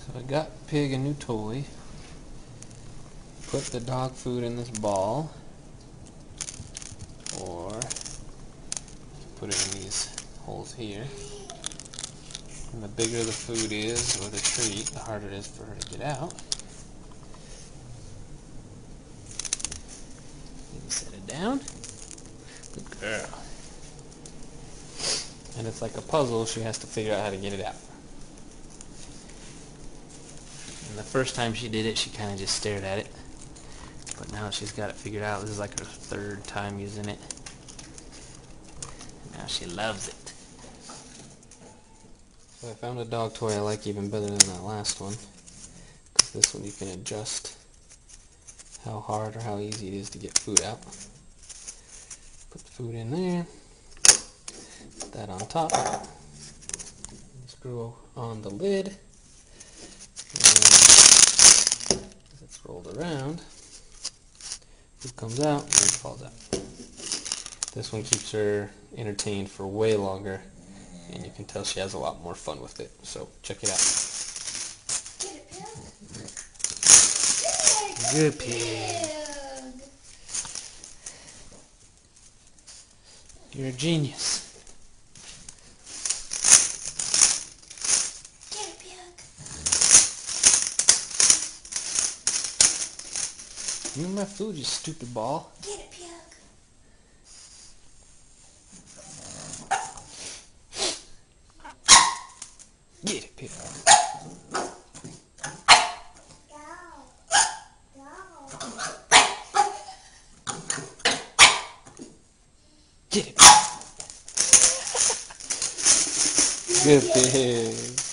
So I got Pig a new toy. Put the dog food in this ball, or put it in these holes here. And the bigger the food is, or the treat, the harder it is for her to get out. Maybe set it down. Good girl. And it's like a puzzle, she has to figure out how to get it out. And the first time she did it, she kind of just stared at it. But now she's got it figured out. This is like her third time using it. Now she loves it. So I found a dog toy I like even better than that last one. Because this one you can adjust how hard or how easy it is to get food out. Put the food in there. Put that on top. Screw on the lid. And as it's rolled around, food comes out and it falls out. This one keeps her entertained for way longer, and you can tell she has a lot more fun with it. So check it out. Good pig. You're a genius. Give me my food, you stupid ball. Get it, Pug. Get it, pig. Get it. Good pig.